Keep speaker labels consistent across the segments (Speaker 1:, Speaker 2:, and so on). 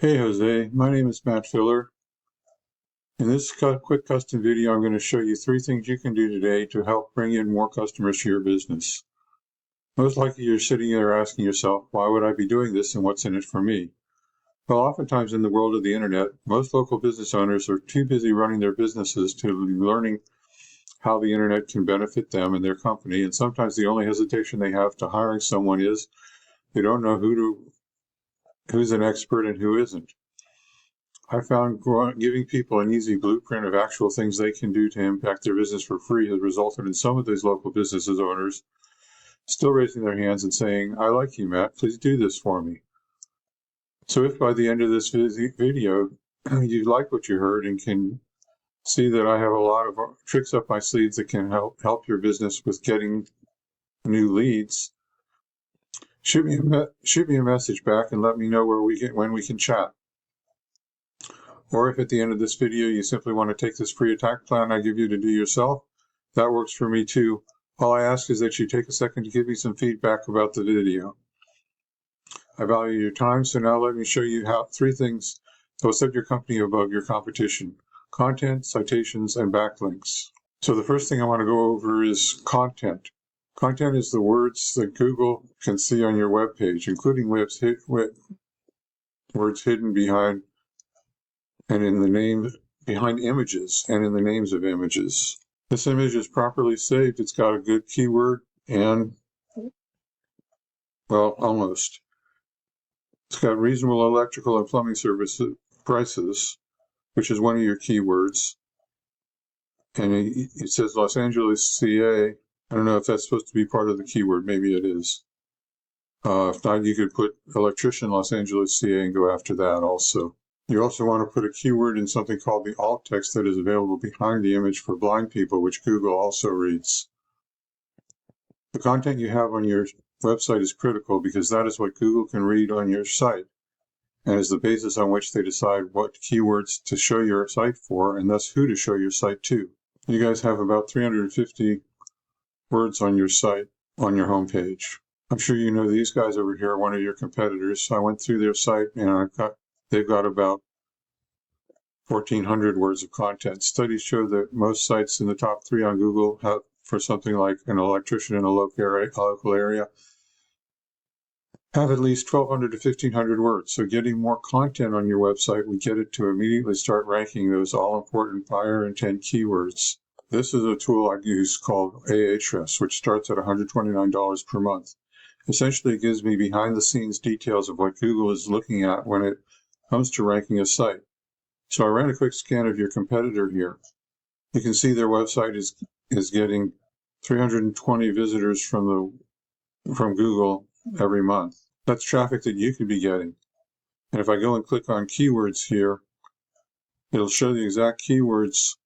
Speaker 1: Hey Jose, my name is Matt Filler. In this quick custom video, I'm going to show you 3 things you can do today to help bring in more customers to your business. Most likely you're sitting there asking yourself, why would I be doing this and what's in it for me? Well, oftentimes in the world of the internet, most local business owners are too busy running their businesses to be learning how the internet can benefit them and their company, and sometimes the only hesitation they have to hiring someone is they don't know who's an expert and who isn't. I found giving people an easy blueprint of actual things they can do to impact their business for free has resulted in some of these local businesses owners still raising their hands and saying, I like you, Matt, please do this for me. So if by the end of this video you like what you heard and can see that I have a lot of tricks up my sleeves that can help your business with getting new leads, shoot me a message back and let me know when we can chat. Or if at the end of this video you simply want to take this free attack plan I give you to do yourself, that works for me too. All I ask is that you take a second to give me some feedback about the video. I value your time, so now let me show you 3 things that will set your company above your competition: content, citations, and backlinks. So the first thing I want to go over is content. Content is the words that Google can see on your web page, including words hidden behind images and in the names of images. This image is properly saved. It's got a good keyword and, well, almost. It's got reasonable electrical and plumbing service prices, which is one of your keywords. And it says Los Angeles, CA. I don't know if that's supposed to be part of the keyword. Maybe it is. If not, you could put electrician Los Angeles, CA and go after that also. You also want to put a keyword in something called the alt text that is available behind the image for blind people, which Google also reads. The content you have on your website is critical because that is what Google can read on your site and is the basis on which they decide what keywords to show your site for and thus who to show your site to. You guys have about 350 words on your site, on your homepage. I'm sure you know these guys over here are one of your competitors. So I went through their site and they've got about 1,400 words of content. Studies show that most sites in the top 3 on Google have, for something like an electrician in a local area, have at least 1,200 to 1,500 words. So getting more content on your website would get it to immediately start ranking those all-important buyer intent keywords. This is a tool I use called Ahrefs, which starts at $129 per month. Essentially, it gives me behind-the-scenes details of what Google is looking at when it comes to ranking a site. So I ran a quick scan of your competitor here. You can see their website is getting 320 visitors from Google every month. That's traffic that you could be getting. And if I go and click on keywords here, it'll show the exact keywords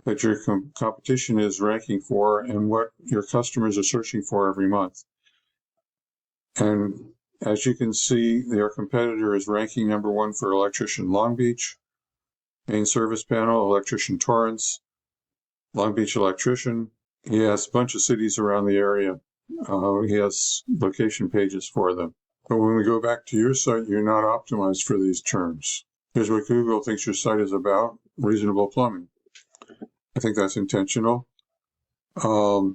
Speaker 1: that your competition is ranking for and what your customers are searching for every month. And as you can see, their competitor is ranking number 1 for electrician Long Beach, main service panel, electrician Torrance, Long Beach electrician. He has a bunch of cities around the area. He has location pages for them. But when we go back to your site, you're not optimized for these terms. Here's what Google thinks your site is about: reasonable plumbing. I think that's intentional. Tried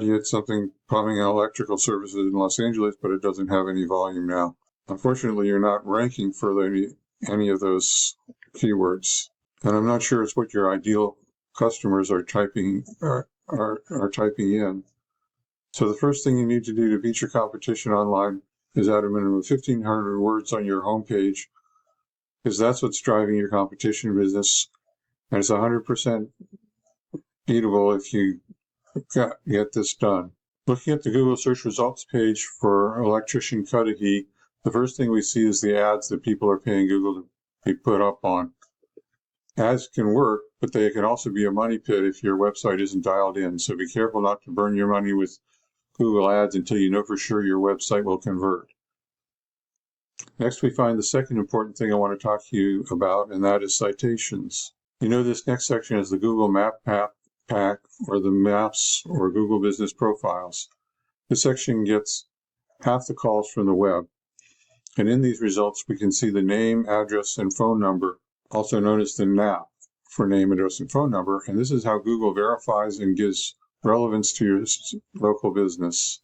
Speaker 1: to get something plumbing and electrical services in Los Angeles, but it doesn't have any volume now. Unfortunately, you're not ranking for any of those keywords. And I'm not sure it's what your ideal customers are typing in. So the first thing you need to do to beat your competition online is add a minimum of 1,500 words on your homepage, because that's what's driving your competition business. And it's 100% beatable if you get this done. Looking at the Google search results page for electrician Cudahy, the first thing we see is the ads that people are paying Google to be put up on. Ads can work, but they can also be a money pit if your website isn't dialed in. So be careful not to burn your money with Google ads until you know for sure your website will convert. Next, we find the second important thing I want to talk to you about, and that is citations. You know this next section is the Google Map Pack, or the Maps or Google Business Profiles. This section gets half the calls from the web. And in these results, we can see the name, address, and phone number, also known as the NAP for name, address, and phone number. And this is how Google verifies and gives relevance to your local business.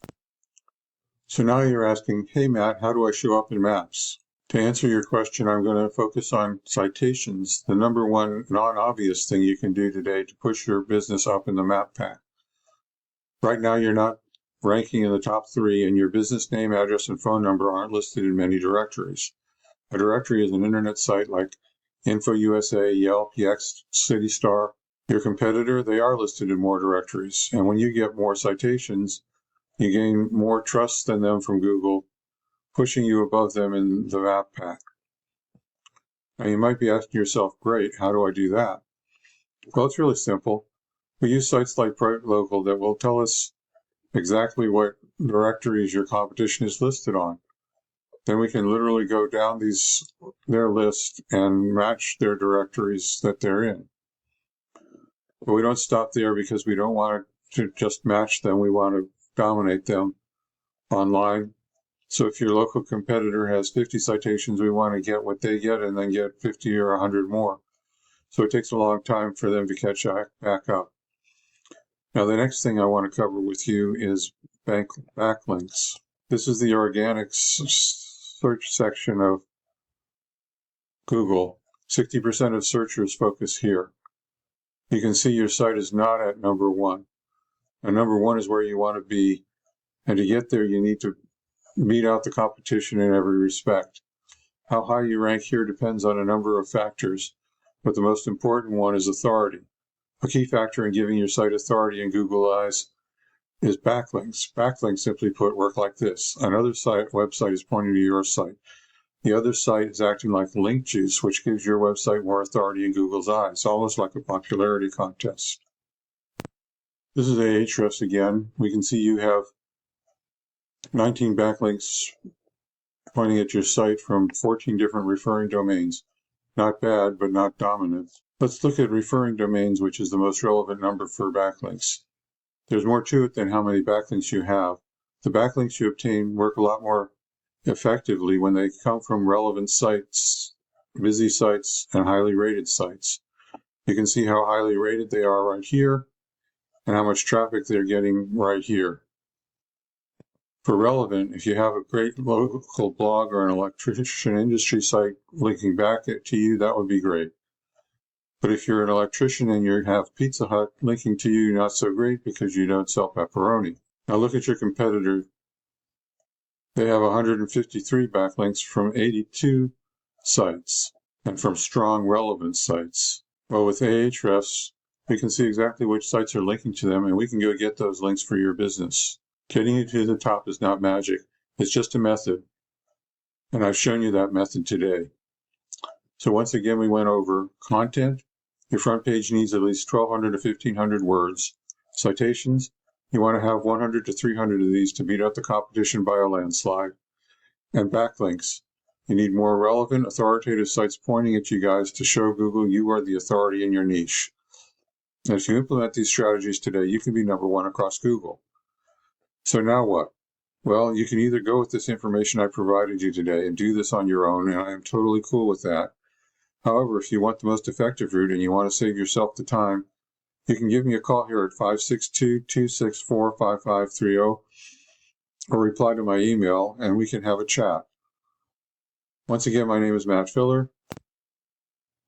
Speaker 1: So now you're asking, hey, Matt, how do I show up in Maps? To answer your question, I'm going to focus on citations, the number one non-obvious thing you can do today to push your business up in the map pack. Right now, you're not ranking in the top 3, and your business name, address, and phone number aren't listed in many directories. A directory is an internet site like InfoUSA, Yelp, Yext, CityStar. Your competitor, they are listed in more directories. And when you get more citations, you gain more trust than them from Google, pushing you above them in the map pack. Now you might be asking yourself, great, how do I do that? Well, it's really simple. We use sites like PrivateLocal that will tell us exactly what directories your competition is listed on. Then we can literally go down their list and match their directories that they're in. But we don't stop there because we don't want to just match them. We want to dominate them online. So if your local competitor has 50 citations, we want to get what they get and then get 50 or 100 more. So it takes a long time for them to catch back up. Now, the next thing I want to cover with you is backlinks. This is the organic search section of Google. 60% of searchers focus here. You can see your site is not at number 1. And number 1 is where you want to be. And to get there, you need to beat out the competition in every respect. How high you rank here depends on a number of factors, but the most important one is authority. A key factor in giving your site authority in Google eyes is backlinks. Backlinks, simply put, work like this. Another website is pointing to your site. The other site is acting like link juice, which gives your website more authority in Google's eyes, almost like a popularity contest. This is Ahrefs again. We can see you have 19 backlinks pointing at your site from 14 different referring domains. Not bad, but not dominant. Let's look at referring domains, which is the most relevant number for backlinks. There's more to it than how many backlinks you have. The backlinks you obtain work a lot more effectively when they come from relevant sites, busy sites, and highly rated sites. You can see how highly rated they are right here and how much traffic they're getting right here. For relevant, if you have a great local blog or an electrician industry site linking back to you, that would be great. But if you're an electrician and you have Pizza Hut linking to you, not so great because you don't sell pepperoni. Now look at your competitor. They have 153 backlinks from 82 sites and from strong relevant sites. Well, with Ahrefs, we can see exactly which sites are linking to them, and we can go get those links for your business. Getting you to the top is not magic. It's just a method. And I've shown you that method today. So once again, we went over content. Your front page needs at least 1,200 to 1,500 words. Citations, you want to have 100 to 300 of these to beat out the competition by a landslide. And backlinks, you need more relevant, authoritative sites pointing at you guys to show Google you are the authority in your niche. And if you implement these strategies today, you can be number 1 across Google. So now what? Well, you can either go with this information I provided you today and do this on your own, and I am totally cool with that. However, if you want the most effective route and you want to save yourself the time, you can give me a call here at 562-264-5530 or reply to my email and we can have a chat. Once again, my name is Matt Filler.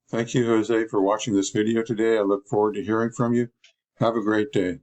Speaker 1: Thank you, Jose, for watching this video today. I look forward to hearing from you. Have a great day.